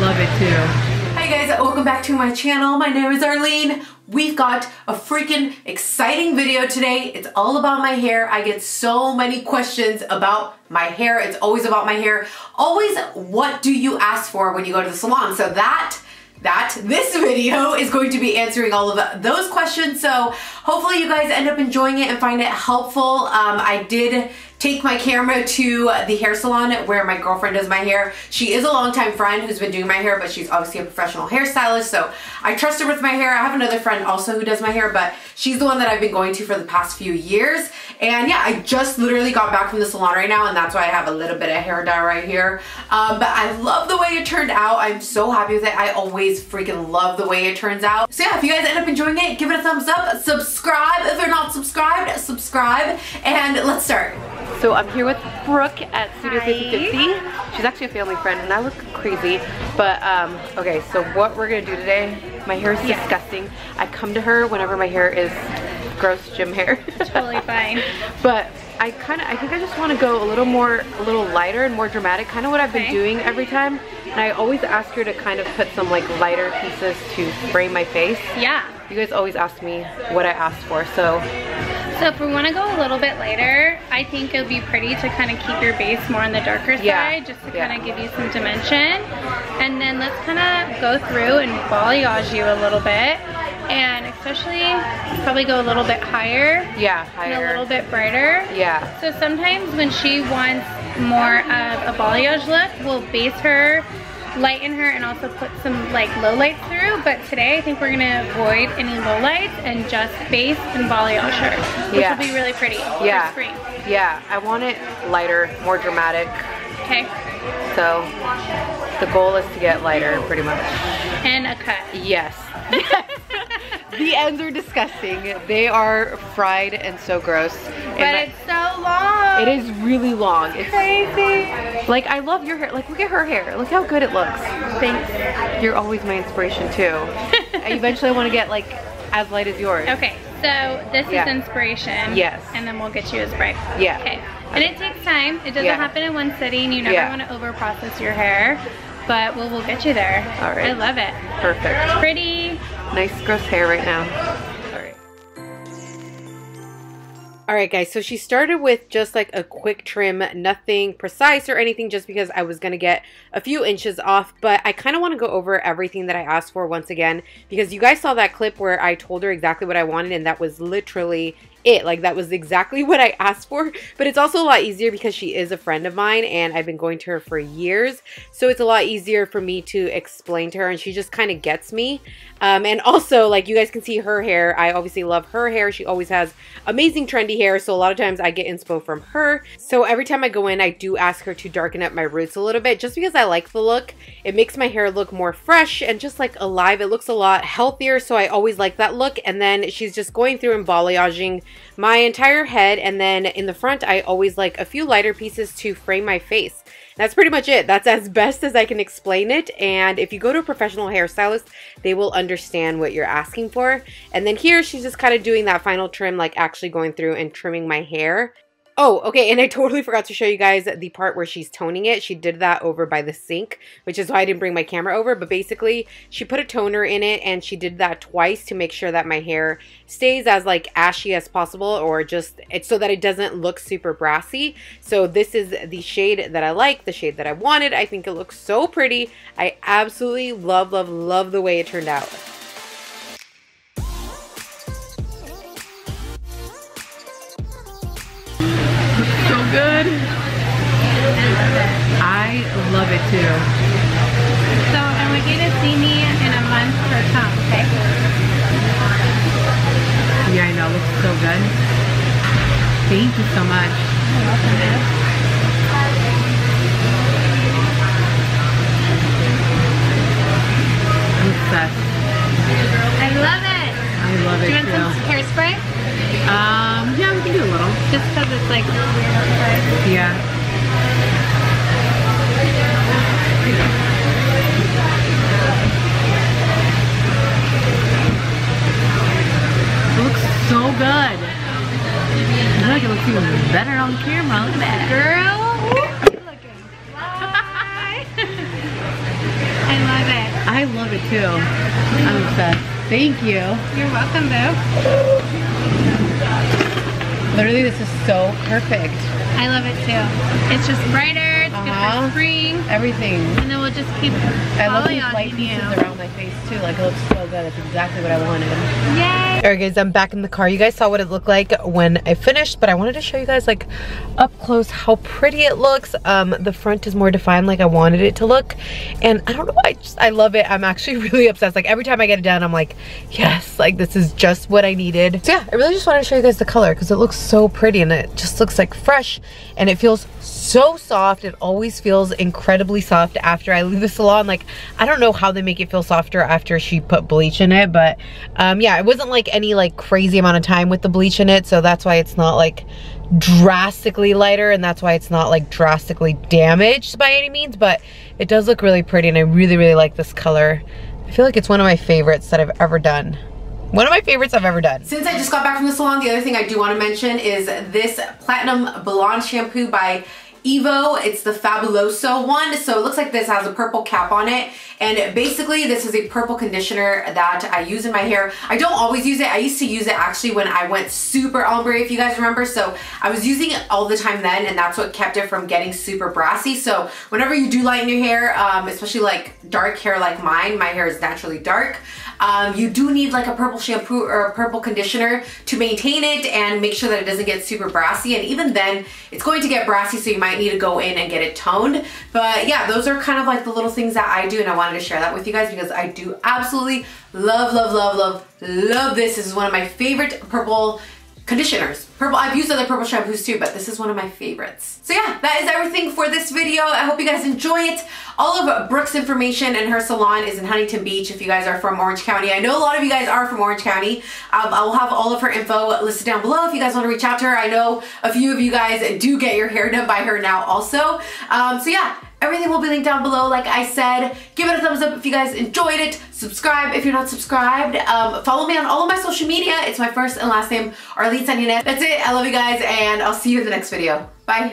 love it too. Hi guys, welcome back to my channel. My name is Arlyne. We've got a freaking exciting video today. It's all about my hair. I get so many questions about my hair. It's always about my hair. Always, what do you ask for when you go to the salon? So this video is going to be answering all of those questions. So hopefully you guys end up enjoying it and find it helpful. I did take my camera to the hair salon where my girlfriend does my hair. She is a longtime friend who's been doing my hair, but she's obviously a professional hairstylist, so I trust her with my hair. I have another friend also who does my hair, but she's the one that I've been going to for the past few years. And yeah, I just literally got back from the salon right now, and that's why I have a little bit of hair dye right here. But I love the way it turned out. I'm so happy with it. I always freaking love the way it turns out. So yeah, if you guys end up enjoying it, give it a thumbs up, subscribe. If you're not subscribed, subscribe, and let's start. So I'm here with Brooke at Studio 5050. She's actually a family friend, and I look crazy. But okay, so what we're gonna do today, my hair is disgusting. I come to her whenever my hair is gross gym hair. Totally fine. But I think I just want to go a little lighter and more dramatic, kind of what I've been doing every time. And I always ask her to kind of put some like lighter pieces to frame my face. Yeah. You guys always ask me what I asked for, so if we want to go a little bit lighter, I think it would be pretty to kind of keep your base more on the darker side, just to kind of give you some dimension. And then let's kind of go through and balayage you a little bit, and especially probably go a little bit higher. Yeah, higher. And a little bit brighter. Yeah. So sometimes when she wants more of a balayage look, we'll base her, lighten her, and also put some like low lights through. But today I think we're gonna avoid any low lights and just base and balayage her, which will be really pretty for spring. Yeah, I want it lighter, more dramatic. Okay. So the goal is to get lighter pretty much. And a cut. Yes. The ends are disgusting. They are fried and so gross. But it's so long. It is really long. It's crazy. Like, I love your hair. Like, look at her hair. Look how good it looks. Thanks. You're always my inspiration too. Eventually I want to get like as light as yours. Okay, so this is inspiration. Yes. And then we'll get you as bright. Yeah. Okay. And it takes time. It doesn't happen in one sitting. You never want to over process your hair. But we'll get you there. All right. I love it. Perfect. Pretty. Nice gross hair right now. All right guys, so she started with just like a quick trim, nothing precise or anything, just because I was gonna get a few inches off. But I kind of want to go over everything that I asked for once again, because you guys saw that clip where I told her exactly what I wanted, and that was literally it. Like, that was exactly what I asked for. But it's also a lot easier because she is a friend of mine and I've been going to her for years, so it's a lot easier for me to explain to her, and she just kind of gets me. And also, like, you guys can see her hair. I obviously love her hair. She always has amazing trendy hair, so a lot of times I get inspo from her. So every time I go in, I do ask her to darken up my roots a little bit, just because I like the look. It makes my hair look more fresh and just like alive. It looks a lot healthier, so I always like that look. And then she's just going through and balayaging my entire head, and then in the front I always like a few lighter pieces to frame my face. That's pretty much it. That's as best as I can explain it. And if you go to a professional hairstylist, they will understand what you're asking for. And then here she's just kind of doing that final trim, like actually going through and trimming my hair. Oh, okay, and I totally forgot to show you guys the part where she's toning it. She did that over by the sink, which is why I didn't bring my camera over. But basically, she put a toner in it, and she did that twice to make sure that my hair stays as like ashy as possible, or just so that it doesn't look super brassy. So this is the shade that I like, the shade that I wanted. I think it looks so pretty. I absolutely love, love, love the way it turned out. Good. I love it too. So I want you to see me in a month or come, okay? Yeah, I know. It looks so good. Thank you so much. You're welcome, babe. I'm obsessed. I love it. I love it too. Do you want some hairspray? Yeah, we can do a little. Just because it's like weird outside. Yeah. It looks so good. I feel like it looks even better on camera. Look at that. Thank you. You're welcome, boo. Literally, this is so perfect. I love it too. It's just brighter, it's good for spring. Everything. And then we'll just keep I love these light balayaging pieces you. around my face too. Like, it looks so good. It's exactly what I wanted. Yay! Alright guys, I'm back in the car. You guys saw what it looked like when I finished, but I wanted to show you guys like up close how pretty it looks. The front is more defined like I wanted it to look. And I don't know, I love it. I'm actually really obsessed. Like every time I get it done, I'm like, yes, like this is just what I needed. So yeah, I really just wanted to show you guys the color because it looks so pretty and it just looks like fresh and it feels so soft. It always feels incredibly soft after I leave the salon. Like, I don't know how they make it feel softer after she put bleach in it, but yeah, it wasn't like any like crazy amount of time with the bleach in it, so that's why it's not like drastically lighter and that's why it's not like drastically damaged by any means, but it does look really pretty and I really like this color. I feel like it's one of my favorites that I've ever done. One of my favorites I've ever done. Since I just got back from the salon, the other thing I do want to mention is this Platinum Blonde shampoo by Evo. It's the Fabuloso one. So it looks like this has a purple cap on it. And basically this is a purple conditioner that I use in my hair. I don't always use it. I used to use it actually when I went super ombre, if you guys remember. So I was using it all the time then, and that's what kept it from getting super brassy. So whenever you do lighten your hair, especially like dark hair like mine, my hair is naturally dark, you do need like a purple shampoo or a purple conditioner to maintain it and make sure that it doesn't get super brassy. And even then, it's going to get brassy, so you might need to go in and get it toned. But yeah, those are kind of like the little things that I do, and I wanted to share that with you guys because I do absolutely love this. This is one of my favorite purple conditioners. I've used other purple shampoos too, but this is one of my favorites. So yeah, that is everything for this video. I hope you guys enjoy it. All of Brooke's information and her salon is in Huntington Beach if you guys are from Orange County. I know a lot of you guys are from Orange County. I will have all of her info listed down below if you guys want to reach out to her. I know a few of you guys do get your hair done by her now also. So yeah, everything will be linked down below. Like I said, give it a thumbs up if you guys enjoyed it. Subscribe if you're not subscribed. Follow me on all of my social media. It's my first and last name, Arlyne Sanjines. That's it. I love you guys, and I'll see you in the next video. Bye.